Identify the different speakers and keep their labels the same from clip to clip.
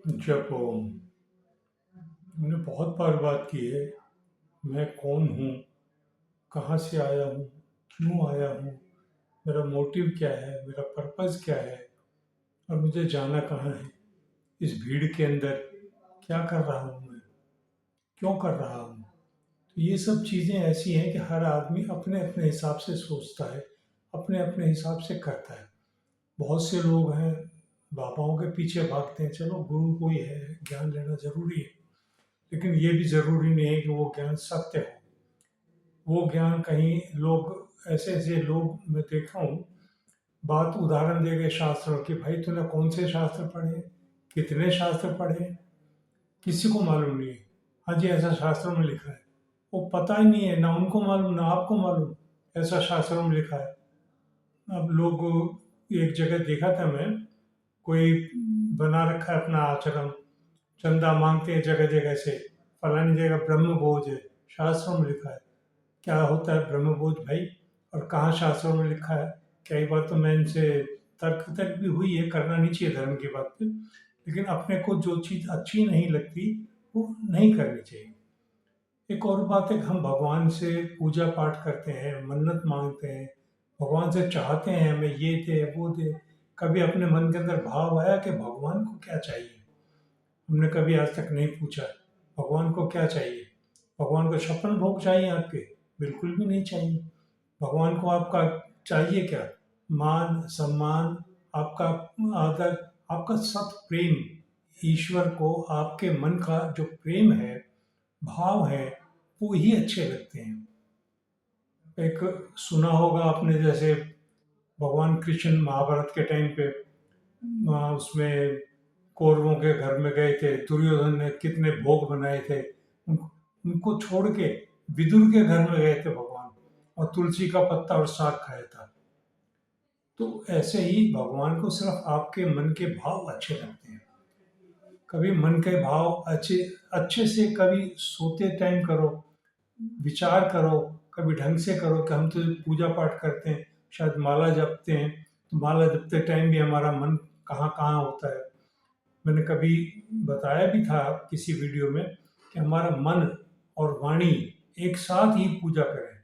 Speaker 1: जब हमने बहुत बार बात की है, मैं कौन हूँ, कहाँ से आया हूँ, क्यों आया हूँ, मेरा मोटिव क्या है, मेरा पर्पस क्या है और मुझे जाना कहाँ है। इस भीड़ के अंदर क्या कर रहा हूँ मैं, क्यों कर रहा हूँ। तो ये सब चीज़ें ऐसी हैं कि हर आदमी अपने अपने हिसाब से सोचता है, अपने अपने हिसाब से करता है। बहुत से लोग हैं बाबाओं के पीछे भागते हैं, चलो गुरु कोई है, ज्ञान लेना ज़रूरी है, लेकिन ये भी ज़रूरी नहीं है कि वो ज्ञान सत्य हो। वो ज्ञान कहीं लोग ऐसे ऐसे लोग मैं देखा हूँ, बात उदाहरण दे गए शास्त्रों की, भाई तूने कौन से शास्त्र पढ़े, कितने शास्त्र पढ़े, किसी को मालूम नहीं है। हाँ जी, ऐसा शास्त्रों में लिखा है। वो पता ही नहीं है, ना उनको मालूम ना आपको मालूम, ऐसा शास्त्रों में लिखा है। अब लोग, एक जगह देखा था मैं, कोई बना रखा है अपना आश्रम, चंदा मांगते हैं जगह जगह से, फलानी जगह ब्रह्म भोज है, शास्त्रों में लिखा है। क्या होता है ब्रह्मबोध भाई, और कहाँ शास्त्रों में लिखा है। कई बार तो मैं इनसे तर्क तर्क भी हुई है, करना नहीं चाहिए धर्म की बात पे, लेकिन अपने को जो चीज़ अच्छी नहीं लगती वो नहीं करनी चाहिए। एक और बात है कि हम भगवान से पूजा पाठ करते हैं, मन्नत मांगते हैं, भगवान से चाहते हैं हमें ये दे वो दे। कभी अपने मन के अंदर भाव आया कि भगवान को क्या चाहिए। हमने कभी आज तक नहीं पूछा भगवान को क्या चाहिए। भगवान को छप्पन भोग चाहिए आपके? बिल्कुल भी नहीं चाहिए। भगवान को आपका चाहिए क्या? मान सम्मान, आपका आदर, आपका सत प्रेम। ईश्वर को आपके मन का जो प्रेम है, भाव है, वो ही अच्छे लगते हैं। एक सुना होगा आपने, जैसे भगवान कृष्ण महाभारत के टाइम पे वहाँ उसमें कौरवों के घर में गए थे, दुर्योधन ने कितने भोग बनाए थे, उनको छोड़ के विदुर के घर में गए थे भगवान, और तुलसी का पत्ता और साग खाया था। तो ऐसे ही भगवान को सिर्फ आपके मन के भाव अच्छे लगते हैं। कभी मन के भाव अच्छे अच्छे से कभी सोते टाइम करो, विचार करो, कभी ढंग से करो कि हम तो पूजा पाठ करते हैं, शायद माला जपते हैं, तो माला जपते टाइम भी हमारा मन कहाँ कहाँ होता है। मैंने कभी बताया भी था किसी वीडियो में कि हमारा मन और वाणी एक साथ ही पूजा करें।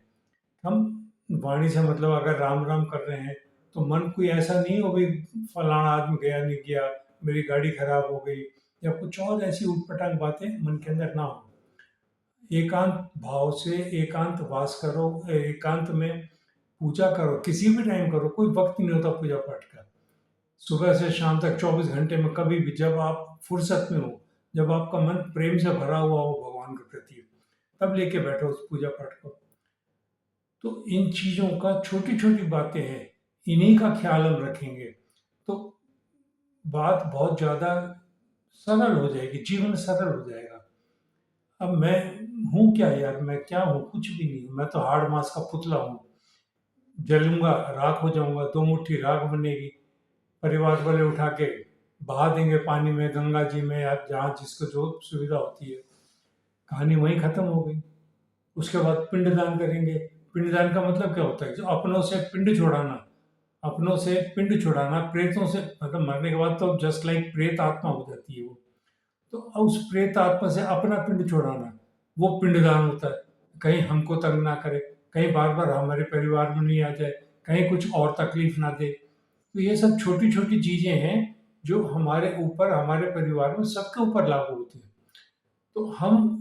Speaker 1: हम वाणी से मतलब अगर राम राम कर रहे हैं, तो मन कोई ऐसा नहीं हो भाई फलाना आदमी गया नहीं गया, मेरी गाड़ी खराब हो गई, या कुछ और ऐसी उटपटांग बातें मन के अंदर ना हो। एकांत भाव से एकांत वास करो, एकांत में पूजा करो, किसी भी टाइम करो, कोई वक्त नहीं होता पूजा पाठ का। सुबह से शाम तक 24 घंटे में कभी भी जब आप फुर्सत में हो, जब आपका मन प्रेम से भरा हुआ हो भगवान के प्रति, तब लेके बैठो उस पूजा पाठ को। तो इन चीज़ों का, छोटी छोटी बातें हैं, इन्हीं का ख्याल हम रखेंगे तो बात बहुत ज़्यादा सरल हो जाएगी, जीवन सरल हो जाएगा। अब मैं हूँ क्या यार, मैं क्या हूँ, कुछ भी नहीं हूँ। मैं तो हाड़ मास का पुतला हूँ, जलूंगा राख हो जाऊंगा, दो मुट्ठी राख बनेगी, परिवार वाले उठा के बहा देंगे पानी में, गंगा जी में, या जहाँ जिसको जो सुविधा होती है। कहानी वहीं खत्म हो गई। उसके बाद पिंडदान करेंगे। पिंडदान का मतलब क्या होता है? जो अपनों से पिंड छुड़ाना, अपनों से पिंड छुड़ाना, प्रेतों से, मतलब मरने के बाद तो जस्ट लाइक प्रेत आत्मा हो जाती है वो। तो उस प्रेत आत्मा से अपना पिंड छुड़ाना, वो पिंडदान होता है। कहीं हमको तंग ना करे, कहीं बार बार हमारे परिवार में नहीं आ जाए, कहीं कुछ और तकलीफ ना दे। तो ये सब छोटी छोटी चीजें हैं जो हमारे ऊपर, हमारे परिवार में सबके ऊपर लागू होती हैं। तो हम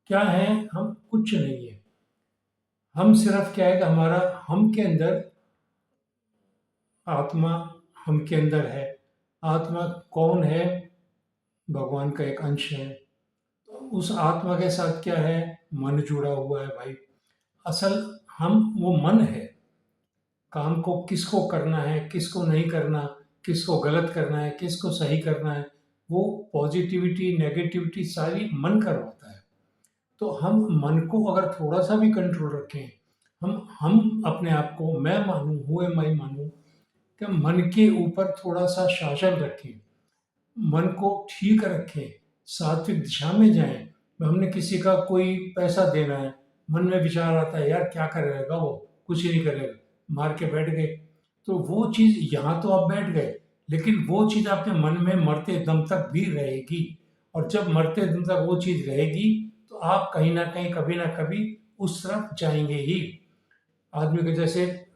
Speaker 1: क्या हैं? हम कुछ नहीं है। हम सिर्फ क्या है कि हमारा, हम के अंदर आत्मा, हम के अंदर है। आत्मा कौन है? भगवान का एक अंश है। तो उस आत्मा के साथ क्या है? मन जुड़ा हुआ है भाई। असल हम वो मन है। काम को किसको करना है, किसको नहीं करना, किसको गलत करना है, किसको सही करना है, वो पॉजिटिविटी नेगेटिविटी सारी मन करवाता है। तो हम मन को अगर थोड़ा सा भी कंट्रोल रखें, हम अपने आप को मैं मानूं, हुए मैं मानूं, कि मन के ऊपर थोड़ा सा शासन रखें, मन को ठीक रखें, सात्विक दिशा में जाएं। हमने किसी का कोई पैसा देना है, मन में विचार आता है यार क्या करेगा वो, कुछ ही नहीं करेगा, मार के बैठ गए। तो वो चीज़, यहाँ तो आप बैठ गए, लेकिन वो चीज़ आपके मन में मरते दम तक भी रहेगी, और जब मरते दम तक वो चीज़ रहेगी तो आप कहीं न कहीं, कभी न कभी उस तरफ जाएँगे ही। आदमी के जैसे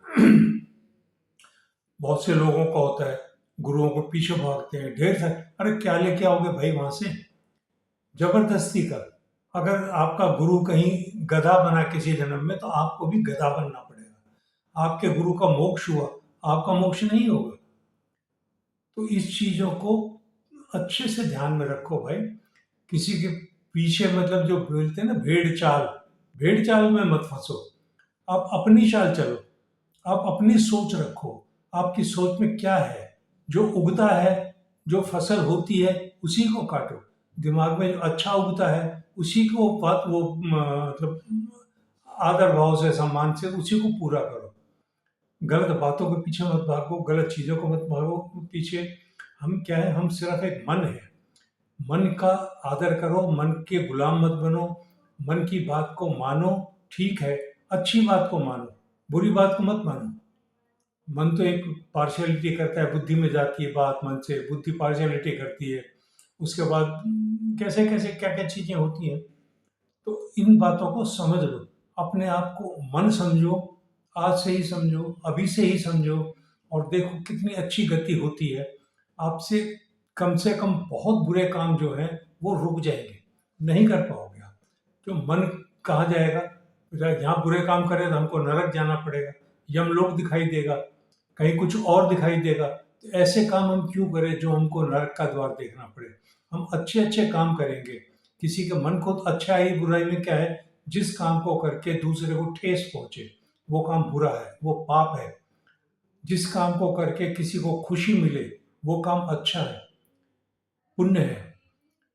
Speaker 1: बहुत से लोगों का होता है, गुरुओं के पीछे भागते हैं, ढेर सारे, अरे क्या लेके आओगे भाई वहाँ से? ज़बरदस्ती का। अगर आपका गुरु कहीं गधा बना किसी जन्म में, तो आपको भी गधा बनना पड़ेगा। आपके गुरु का मोक्ष हुआ, आपका मोक्ष नहीं होगा। तो इस चीज़ों को अच्छे से ध्यान में रखो भाई। किसी के पीछे, मतलब जो बोलते हैं ना भेड़-चाल, भेड़-चाल में मत फँसो। आप अपनी चाल चलो, आप अपनी सोच रखो, आपकी सोच में क्या है? जो उगता है, जो फसल होती है, उसी को काटो। दिमाग में जो अच्छा उगता है, उसी को बात वो मतलब आदर भाव से, सम्मान से उसी को पूरा करो। गलत बातों के पीछे मत भागो, गलत चीज़ों को मत भागो पीछे। हम क्या है, हम सिर्फ एक मन है। मन का आदर करो, मन के गुलाम मत बनो, मन की बात को मानो, ठीक है, अच्छी बात को मानो, बुरी बात को मत मानो। मन तो एक पार्शियलिटी करता है, बुद्धि में जाती है बात मन से, बुद्धि पार्शियलिटी करती है। उसके बाद कैसे-कैसे, क्या-क्या चीज़ें होती हैं। तो इन बातों को समझ लो, अपने आप को मन समझो, आज से ही समझो, अभी से ही समझो, और देखो कितनी अच्छी गति होती है। आपसे कम से कम बहुत बुरे काम जो हैं, वो रुक जाएँगे, नहीं कर पाओगे आप। तो मन कहाँ जाएगा? यहाँ बुरे काम करें तो हमको नरक जाना पड़ेगा, यमलोक दिखाई देगा, कहीं कुछ और दिखाई देगा। तो ऐसे काम हम क्यों करें जो हमको नरक का द्वार देखना पड़े? हम अच्छे-अच्छे काम करेंगे। किसी के मन को तो अच्छाई बुराई में क्या है, जिस काम को करके दूसरे को ठेस पहुँचे, वो काम बुरा है, वो पाप है। जिस काम को करके किसी को खुशी मिले, वो काम अच्छा है, पुण्य है।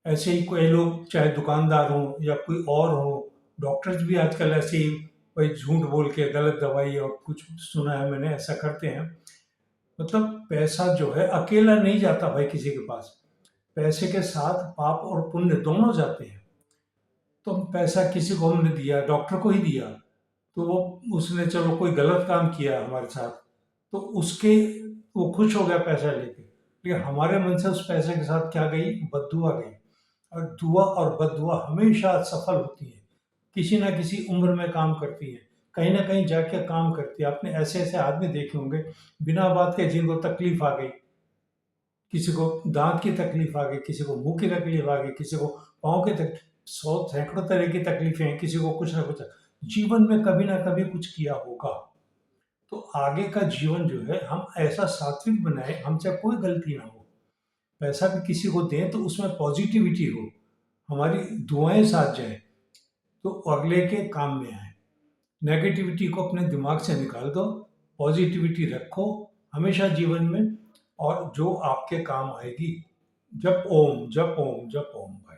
Speaker 1: ऐसे ही कोई लोग, चाहे दुकानदार हों या कोई और हो, डॉक्टर्स भी आजकल ऐसे ही वही झूठ बोल के गलत दवाई, और कुछ सुना है मैंने ऐसा करते हैं। मतलब पैसा जो है अकेला नहीं जाता भाई किसी के पास, पैसे के साथ पाप और पुण्य दोनों जाते हैं। तो हम पैसा किसी को हमने दिया, डॉक्टर को ही दिया, तो वो उसने चलो कोई गलत काम किया हमारे साथ, तो उसके वो खुश हो गया पैसा लेके, लेकिन हमारे मन से उस पैसे के साथ क्या गई, बददुआ गई। और दुआ और बददुआ हमेशा सफल होती है, किसी ना किसी उम्र में काम करती है, कहीं ना कहीं जाके काम करती है। आपने ऐसे ऐसे आदमी देखे होंगे बिना बात के, जिनको तकलीफ आ गई, किसी को दांत की तकलीफ आ गई, किसी को मुंह की तकलीफ आ गई, किसी को पाँव की तकलीफ, सौ सैकड़ों तरह की तकलीफें हैं, किसी को कुछ ना कुछ जीवन में कभी ना कभी कुछ किया होगा। तो आगे का जीवन जो है हम ऐसा सात्विक बनाए, हमसे कोई गलती ना हो। पैसा भी किसी को दें तो उसमें पॉजिटिविटी हो, हमारी दुआएं साथ जाएं, तो अगले के काम में आए। नेगेटिविटी को अपने दिमाग से निकाल दो, पॉजिटिविटी रखो हमेशा जीवन में, और जो आपके काम आएगी। जप ओम, जप ओम, जप ओम भाई।